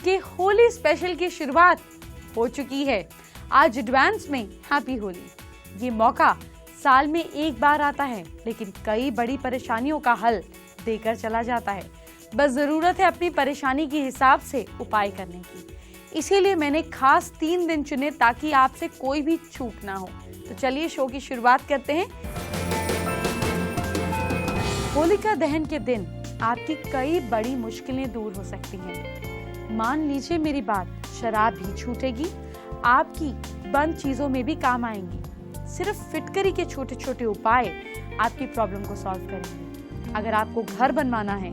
के होली स्पेशल की शुरुआत हो चुकी है। आज एडवांस में हैप्पी होली। ये मौका साल में एक बार आता है, लेकिन कई बड़ी परेशानियों का हल देकर चला जाता है। बस जरूरत है अपनी परेशानी के हिसाब से उपाय करने की। इसीलिए मैंने खास 3 दिन चुने ताकि आपसे कोई भी चूक ना हो। तो चलिए शो की शुरुआत करते हैं। होलिका दहन के दिन आपकी कई बड़ी मुश्किलें दूर हो सकती हैं। मान लीजिए मेरी बात, शराब भी छूटेगी, आपकी बंद चीजों में भी काम आएंगी। सिर्फ फिटकरी के छोटे छोटे उपाय आपकी प्रॉब्लम को सॉल्व करेंगे। अगर आपको घर बनवाना है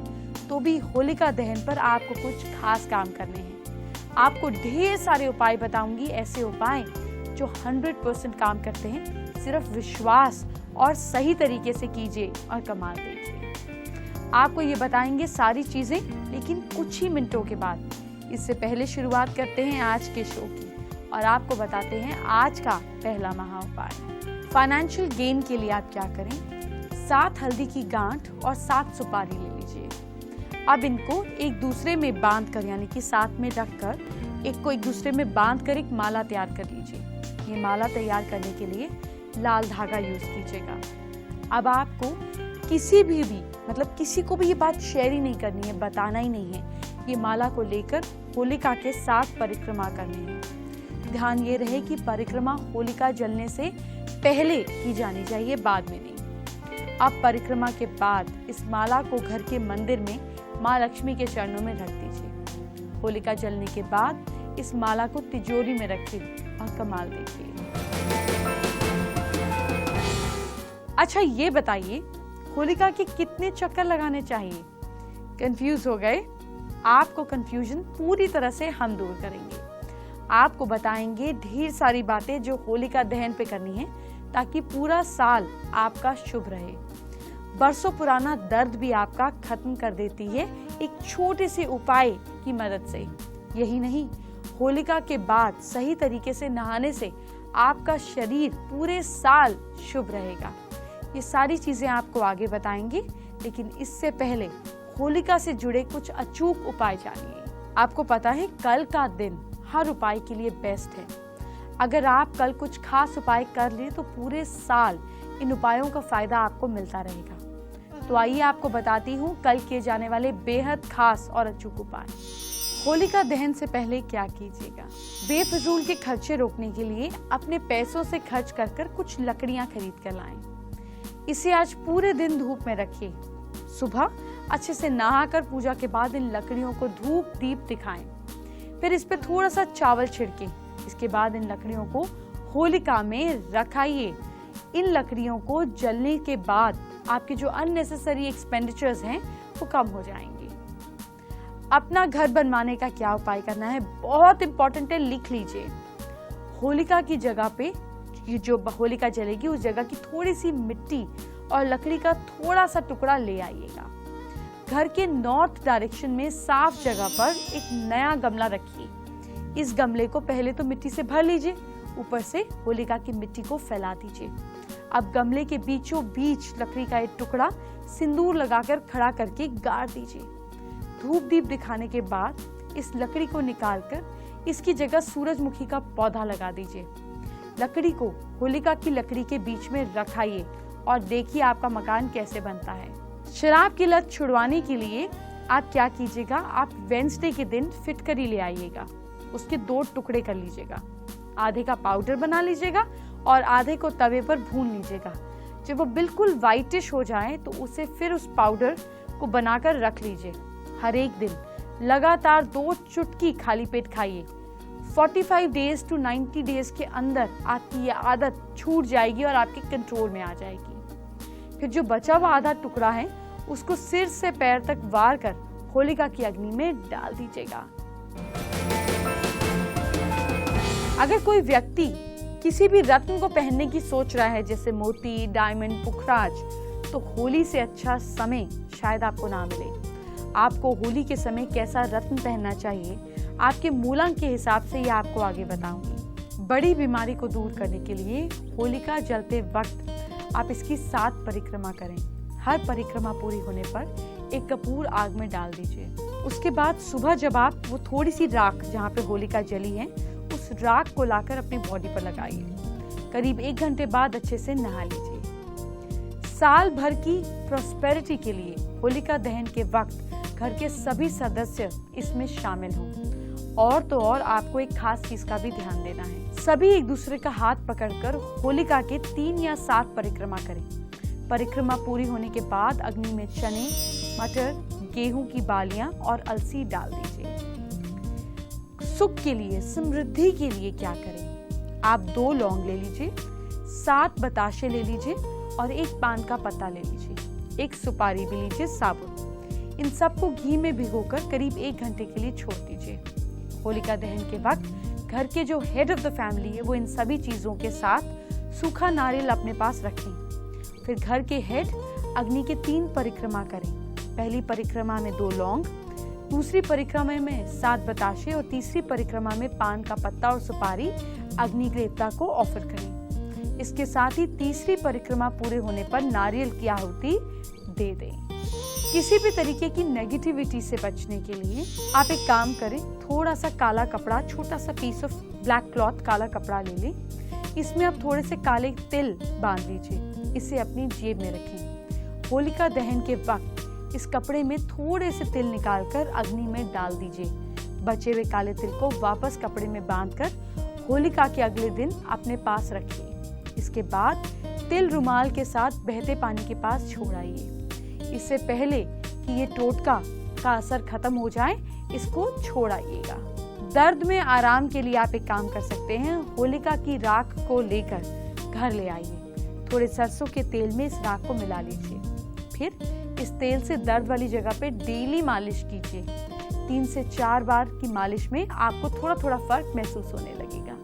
तो भी होलिका दहन पर आपको कुछ खास काम करने हैं। आपको ढेर सारे उपाय बताऊंगी, ऐसे उपाय जो 100% काम करते हैं। सिर्फ विश्वास और सही तरीके से कीजिए और कमाल देखिए। आपको ये बताएंगे सारी चीजें, लेकिन कुछ ही मिनटों के बाद। इससे पहले शुरुआत करते हैं आज के शो की और आपको बताते हैं आज का पहला महा उपाय। फाइनेंशियल गेन के लिए आप क्या करें? 7 हल्दी की गांठ और 7 सुपारी ले लीजिए। अब इनको एक दूसरे में बांध कर, यानी कि साथ में रखकर एक को एक दूसरे में बांध कर एक माला तैयार कर लीजिए। ये माला तैयार करने के लिए लाल धागा यूज कीजिएगा। अब आपको किसी को भी ये बात शेयर ही नहीं करनी है, बताना ही नहीं है। ये माला को लेकर होलिका के साथ परिक्रमा करनी है। ध्यान ये रहे कि परिक्रमा होलिका जलने से पहले की जानी चाहिए, बाद में नहीं। अब परिक्रमा के बाद इस माला को घर के मंदिर में माँ लक्ष्मी के चरणों में रख दीजिए। होलिका जलने के बाद इस माला को तिजोरी में रखिए और कमाल देखिए। अच्छा ये बताइए, होलिका के कितने चक्कर लगाने चाहिए? कंफ्यूज हो गए? आपको कंफ्यूजन पूरी तरह से हम दूर करेंगे। आपको बताएंगे ढेर सारी बातें जो होलिका दहन पे करनी है ताकि पूरा साल आपका शुभ रहे। बरसों पुराना दर्द भी आपका खत्म कर देती है एक छोटे से उपाय की मदद से। यही नहीं, होलिका के बाद सही तरीके से नहाने से आपका शरीर पूरे साल शुभ रहेगा। ये सारी चीजें आपको आगे बताएंगे, लेकिन इससे पहले होलिका से जुड़े कुछ अचूक उपाय जानिए। आपको पता है कल का दिन हर उपाय के लिए बेस्ट है। अगर आप कल कुछ खास उपाय कर लें तो पूरे साल इन उपायों का फायदा आपको मिलता रहेगा। तो आइए आपको बताती हूँ कल किए जाने वाले बेहद खास और अचूक उपाय। होलिका दहन से पहले क्या कीजिएगा? बेफिजूल के खर्चे रोकने के लिए अपने पैसों से खर्च कर कुछ लकड़ियां खरीद कर लाएं। इसे आज पूरे दिन धूप में रखिए। सुबह अच्छे से नहाकर पूजा के बाद इन लकड़ियों को धूप दीप दिखाएं। फिर इस पे थोड़ा सा चावल छिड़कें। इसके बाद इन लकड़ियों को होलिका में रखाइए। इन लकड़ियों को जलने के बाद आपके जो अननेसेसरी एक्सपेंडिचर्स हैं वो कम हो जाएंगे। अपना घर बनवाने का क्या उपाय करना है? बहुत इंपॉर्टेंट है, लिख लीजिए। होलिका की जगह पे जो होलिका जलेगी उस जगह की थोड़ी सी मिट्टी और लकड़ी का थोड़ा सा टुकड़ा ले आइएगा। घर के नॉर्थ डायरेक्शन में साफ जगह पर एक नया गमला रखिए। इस गमले को पहले तो मिट्टी से भर लीजिए, ऊपर से होलिका की मिट्टी को फैला दीजिए। अब गमले के बीचों बीच लकड़ी का एक टुकड़ा सिंदूर लगाकर खड़ा करके गाड़ दीजिए। धूप दीप दिखाने के बाद इस लकड़ी को निकालकर इसकी जगह सूरजमुखी का पौधा लगा दीजिए। लकड़ी को होलिका की लकड़ी के बीच में रखाइए और देखिए आपका मकान कैसे बनता है। शराब की लत छुड़वाने के लिए आप क्या कीजिएगा? आप वेडनेसडे के दिन फिटकरी ले आइएगा। उसके 2 टुकड़े कर लीजिएगा। आधे का पाउडर बना लीजिएगा और आधे को तवे पर भून लीजिएगा। जब वो बिल्कुल व्हाइटिश हो जाए तो उसे फिर उस पाउडर को बनाकर रख लीजिए। हर एक दिन लगातार 2 चुटकी खाली पेट खाइए। 45 डेज टू 90 डेज के अंदर आपकी ये आदत छूट जाएगी और आपके कंट्रोल में आ जाएगी। फिर जो बचा हुआ आधा टुकड़ा है उसको सिर से पैर तक वार कर होलिका की अग्नि में डाल दीजिएगा। अगर कोई व्यक्ति किसी भी रत्न को पहनने की सोच रहा है, जैसे मोती, डायमंड, पुखराज, तो होली से अच्छा समय शायद आपको ना मिले। आपको होली के समय कैसा रत्न पहनना चाहिए, आपके मूलांक के हिसाब से ये आपको आगे बताऊंगी। बड़ी बीमारी को दूर करने के लिए होलिका जलते वक्त आप इसकी 7 परिक्रमा करें। हर परिक्रमा पूरी होने पर एक कपूर आग में डाल दीजिए। उसके बाद सुबह जब आप वो थोड़ी सी राख जहाँ पे होलिका जली है उस राख को लाकर अपनी बॉडी पर लगाइए। करीब 1 घंटे बाद अच्छे से नहा लीजिए। साल भर की प्रॉस्पेरिटी के लिए होलिका दहन के वक्त घर के सभी सदस्य इसमें शामिल हों। और तो और आपको एक खास चीज का भी ध्यान देना है, सभी एक दूसरे का हाथ पकड़कर होलिका के 3 या 7 परिक्रमा करें। परिक्रमा पूरी होने के बाद अग्नि में चने, मटर, गेहूं की बालियां और अलसी डाल दीजिए। सुख के लिए, समृद्धि के लिए क्या करें? आप 2 लौंग ले लीजिए, 7 बताशे ले लीजिए और 1 पान का पत्ता ले लीजिए, 1 सुपारी भी लीजिए साबुत। इन सबको घी में भिगोकर करीब 1 घंटे के लिए छोड़ दीजिए। होलिका दहन के वक्त घर के जो हेड ऑफ द फैमिली है वो इन सभी चीजों के साथ सूखा नारियल अपने पास रखें। फिर घर के हेड अग्नि के 3 परिक्रमा करें। पहली परिक्रमा में 2 लौंग, दूसरी परिक्रमा में 7 बताशे और तीसरी परिक्रमा में पान का पत्ता और सुपारी अग्नि देवता को ऑफर करें। इसके साथ ही तीसरी परिक्रमा पूरे होने पर नारियल की आहुति दे दें। किसी भी तरीके की नेगेटिविटी से बचने के लिए आप एक काम करें, थोड़ा सा काला कपड़ा, छोटा सा पीस ऑफ ब्लैक क्लॉथ काला कपड़ा ले लें। इसमें आप थोड़े से काले तिल बांध लीजिए, इसे अपनी जेब में रखें। होलिका दहन के वक्त इस कपड़े में थोड़े से तिल निकालकर अग्नि में डाल दीजिए। बचे हुए काले तिल को वापस कपड़े में बांधकर होलिका के अगले दिन अपने पास रखिए। इसके बाद तिल रुमाल के साथ बहते पानी के पास छोड़ आइए। इससे पहले कि ये टोटका का असर खत्म हो जाए, इसको छोड़ आइएगा। दर्द में आराम के लिए आप एक काम कर सकते हैं, होलिका की राख को लेकर घर ले आइए। थोड़े सरसों के तेल में इस राख को मिला लीजिए। फिर इस तेल से दर्द वाली जगह पे डेली मालिश कीजिए। 3 से 4 बार की मालिश में आपको थोड़ा थोड़ा फर्क महसूस होने लगेगा।